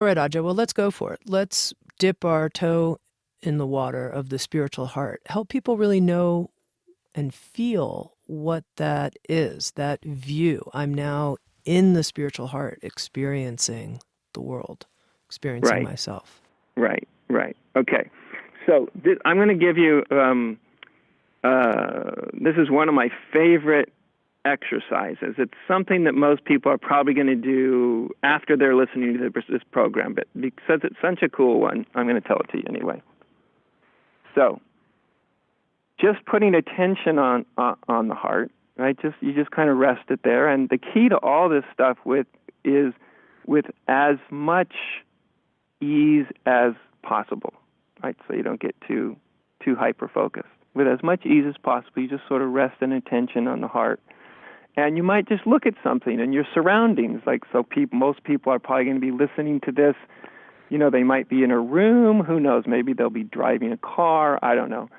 All right, Adya, well, let's go for it. Let's dip our toe in the water of the spiritual heart. Help people really know and feel what that is, that view. I'm now in the spiritual heart, experiencing the world, experiencing Right, myself. right, right. Okay. So I'm going to give you, this is one of my favorite exercises. It's something that most people are probably going to do after they're listening to this program, but because it's such a cool one, I'm going to tell it to you anyway. So, just putting attention on the heart, right? You just kind of rest it there, and the key to all this stuff is with as much ease as possible, right? So you don't get too hyper focused. With as much ease as possible, you just sort of rest an attention on the heart. And you might just look at something in your surroundings. Most people are probably going to be listening to this. They might be in a room. Who knows? Maybe they'll be driving a car. I don't know.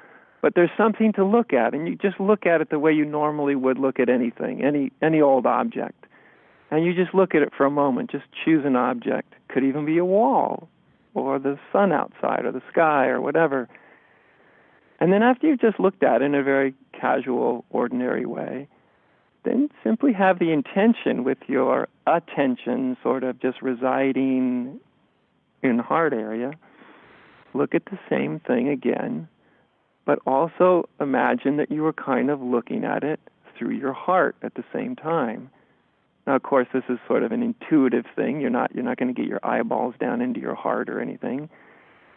But there's something to look at, and you just look at it the way you normally would look at anything, any old object. And you just look at it for a moment. Just choose an object. Could even be a wall, or the sun outside, or the sky, or whatever. And then after you've just looked at it in a very casual, ordinary way, then simply have the intention with your attention sort of just residing in the heart area. Look at the same thing again, but also imagine that you are kind of looking at it through your heart at the same time. Now, of course, this is sort of an intuitive thing. You're not going to get your eyeballs down into your heart or anything,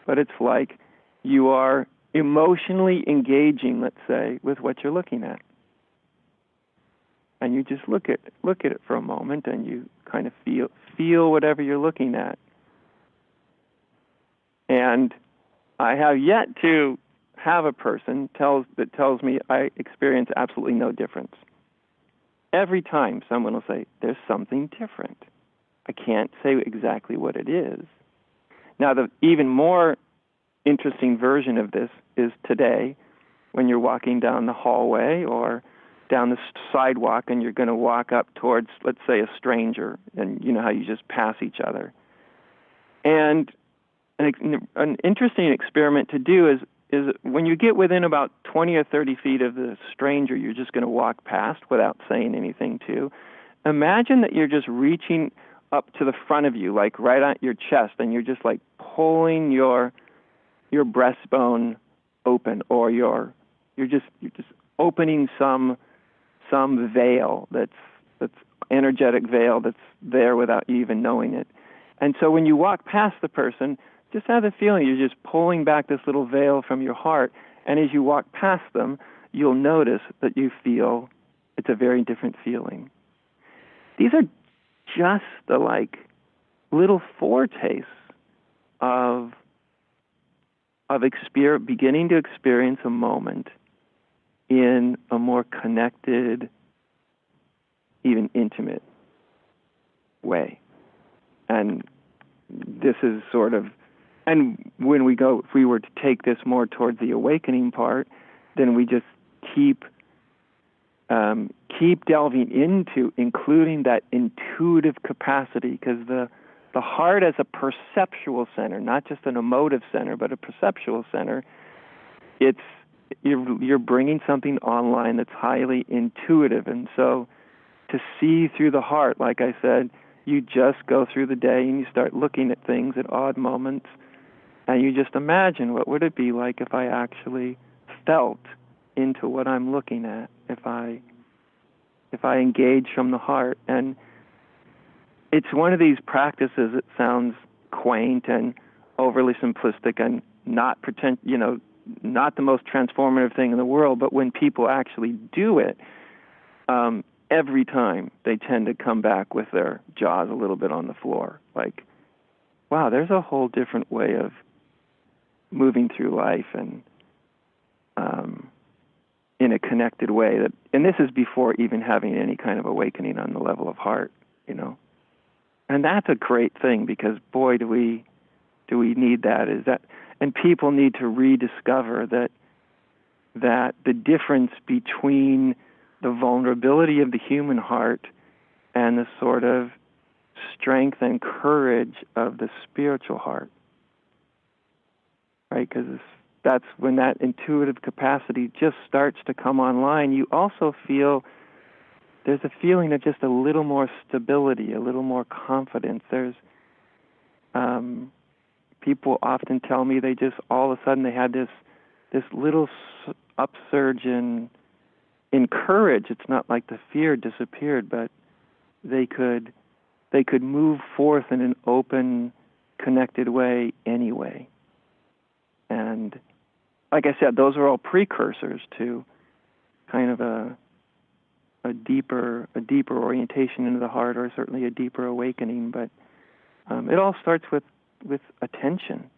but it's like you are emotionally engaging, let's say, with what you're looking at. And you just look at it for a moment, and you kind of feel whatever you're looking at. And I have yet to have a person that tells me I experience absolutely no difference. Every time someone will say, there's something different. I can't say exactly what it is. Now, the even more interesting version of this is today, when you're walking down the hallway or down the sidewalk, and you're going to walk up towards, let's say, a stranger, and you know how you just pass each other. And an interesting experiment to do is when you get within about 20 or 30 feet of the stranger you're just going to walk past without saying anything to, imagine that you're just reaching up to the front of you, like right on your chest, and you're just like pulling your breastbone open, or you're just opening some veil that's energetic veil that's there without you even knowing it. And so when you walk past the person, just have the feeling you're just pulling back this little veil from your heart, and as you walk past them, you'll notice that you feel it's a very different feeling. These are just the little foretastes of beginning to experience a moment in a more connected, even intimate way. And this is sort of, and when if we were to take this more towards the awakening part, then we just keep delving into including that intuitive capacity, because the heart as a perceptual center, not just an emotive center, but a perceptual center, you're bringing something online that's highly intuitive. And so to see through the heart, like I said, you just go through the day and you start looking at things at odd moments, and you just imagine, what would it be like if I actually felt into what I'm looking at, if I engage from the heart. And it's one of these practices that sounds quaint and overly simplistic and not not the most transformative thing in the world, but when people actually do it, every time they tend to come back with their jaws a little bit on the floor. Like, wow, there's a whole different way of moving through life, and in a connected way. And this is before even having any kind of awakening on the level of heart, And that's a great thing, because boy, do we need that. And people need to rediscover that the difference between the vulnerability of the human heart and the sort of strength and courage of the spiritual heart, right? Because that's when that intuitive capacity just starts to come online. You also feel there's a feeling of just a little more stability, a little more confidence. There's people often tell me they just all of a sudden they had this little upsurge in courage. It's not like the fear disappeared, but they could move forth in an open, connected way anyway. And like I said, those are all precursors to kind of a deeper orientation into the heart, or certainly a deeper awakening. But it all starts with attention.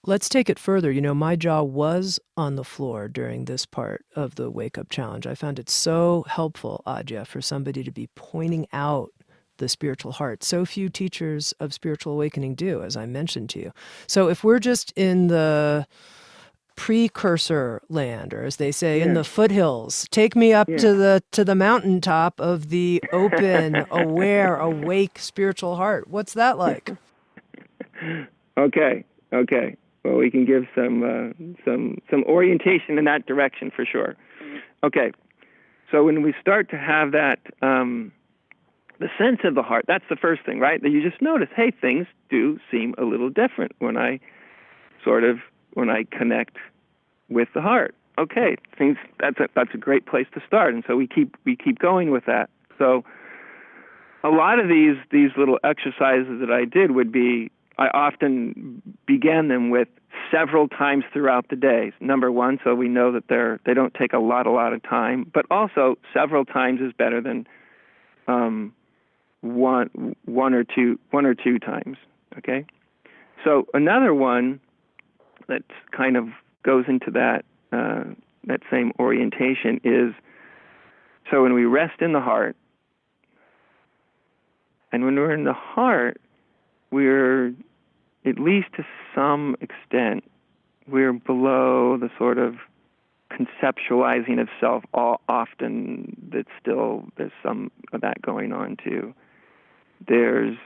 Let's take it further. You know, my jaw was on the floor during this part of the Wake Up Challenge. I found it so helpful, Adya, for somebody to be pointing out the spiritual heart. So few teachers of spiritual awakening do, as I mentioned to you. So if we're just in the precursor land, or as they say, in the foothills, take me up to the mountaintop of the open, aware, awake spiritual heart. What's that like? Okay. Well, we can give some orientation in that direction for sure. Okay. So when we start to have that, the sense of the heart, that's the first thing, right? That you just notice, hey, things do seem a little different when I connect with the heart. Okay, that's a great place to start, and so we keep going with that. So a lot of these little exercises that I did would be, I often began them with several times throughout the day. Number one, so we know that they don't take a lot of time, but also several times is better than one or two times. Okay, so another one that kind of goes into that same orientation is, so when we rest in the heart, and when we're in the heart, we're, at least to some extent, we're below the sort of conceptualizing of self. Often there's some of that going on too. There's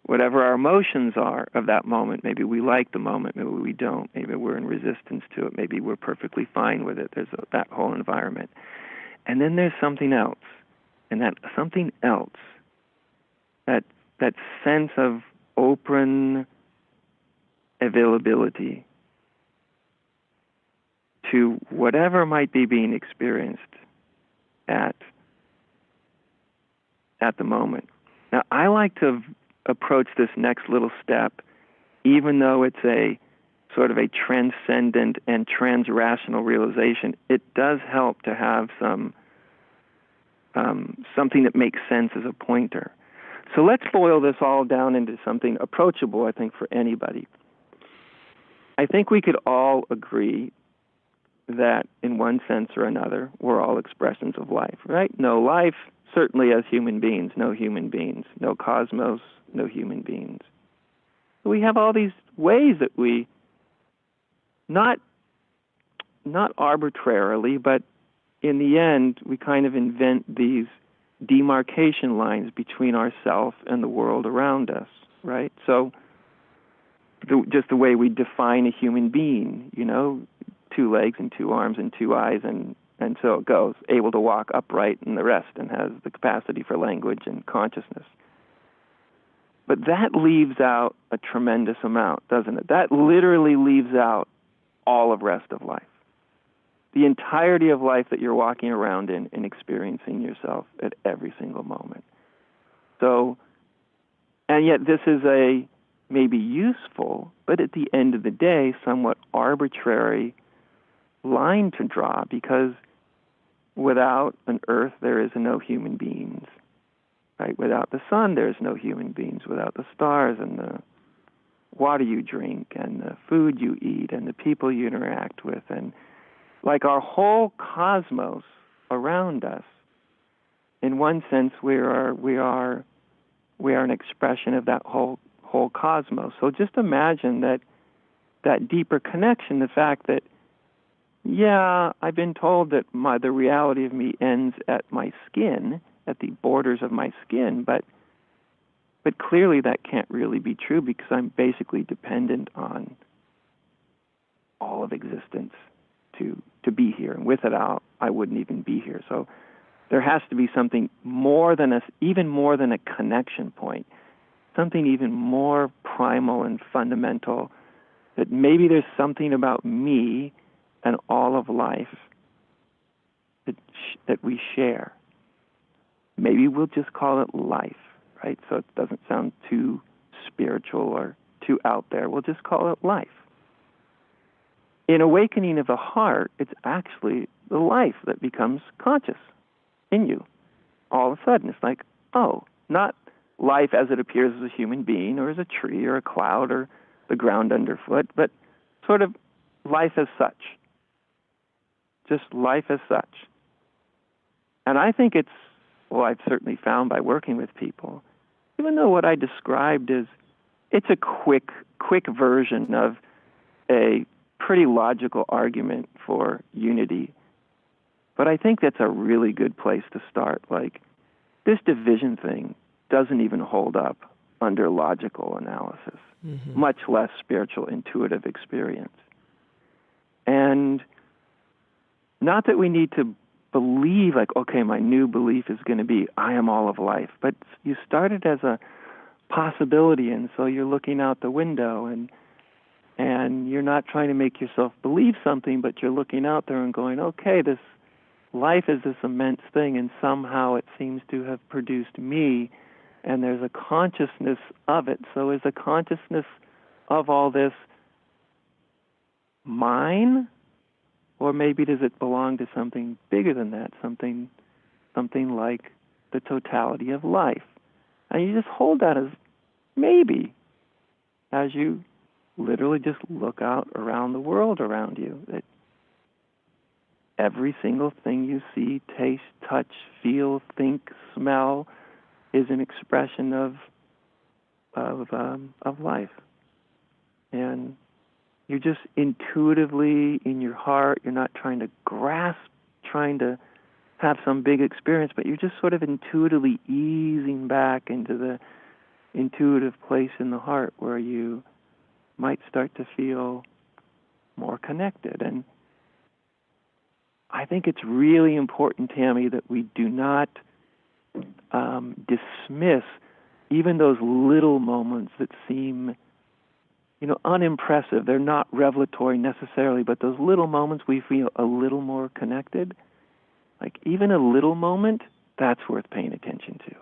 whatever our emotions are of that moment. Maybe we like the moment, maybe we don't. Maybe we're in resistance to it. Maybe we're perfectly fine with it. There's that whole environment. And then there's something else. And that something else, that sense of open availability to whatever might be being experienced at the moment. Now, I like to approach this next little step, even though it's a sort of a transcendent and trans-rational realization, it does help to have something that makes sense as a pointer. So let's boil this all down into something approachable, I think, for anybody. I think we could all agree that in one sense or another, we're all expressions of life, right? No life, certainly as human beings, no human beings, no cosmos, no human beings. So we have all these ways that we, not arbitrarily, but in the end, we kind of invent these demarcation lines between ourselves and the world around us, right? So just the way we define a human being, 2 legs and 2 arms and 2 eyes, and so it goes, able to walk upright and the rest, and has the capacity for language and consciousness. But that leaves out a tremendous amount, doesn't it? That literally leaves out all of rest of life. The entirety of life that you're walking around in and experiencing yourself at every single moment. So, and yet this is a maybe useful, but at the end of the day, somewhat arbitrary line to draw, because without an earth, there is no human beings. Right? Without the sun, there's no human beings. Without the stars and the water you drink and the food you eat and the people you interact with, and like our whole cosmos around us, in one sense, we are an expression of that whole cosmos. So just imagine that deeper connection, the fact that, yeah, I've been told that the reality of me ends at my skin, at the borders of my skin, but clearly that can't really be true because I'm basically dependent on all of existence to be here. And with it out, I wouldn't even be here. So there has to be something even more than a connection point, something even more primal and fundamental, that maybe there's something about me and all of life that we share. Maybe we'll just call it life, right? So it doesn't sound too spiritual or too out there. We'll just call it life. In awakening of the heart, it's actually the life that becomes conscious in you. All of a sudden, it's like, oh, not life as it appears as a human being or as a tree or a cloud or the ground underfoot, but sort of life as such. Just life as such. And I think I've certainly found by working with people, even though what I described it's a quick version of a pretty logical argument for unity. But I think that's a really good place to start. Like, this division thing doesn't even hold up under logical analysis, much less spiritual intuitive experience. And not that we need to believe, like, okay, my new belief is going to be, I am all of life. But you started as a possibility, and so you're looking out the window, and you're not trying to make yourself believe something, but you're looking out there and going, okay, this life is this immense thing, and somehow it seems to have produced me, and there's a consciousness of it. So is the consciousness of all this mine? Or maybe does it belong to something bigger than that, something like the totality of life? And you just hold that as maybe, as you literally just look out around the world around you, that every single thing you see, taste, touch, feel, think, smell is an expression of life. And you're just intuitively in your heart, you're not trying to grasp, trying to have some big experience, but you're just sort of intuitively easing back into the intuitive place in the heart where you might start to feel more connected. And I think it's really important, Tammy, that we do not dismiss even those little moments that seem, unimpressive. They're not revelatory necessarily, but those little moments we feel a little more connected, like even a little moment, that's worth paying attention to.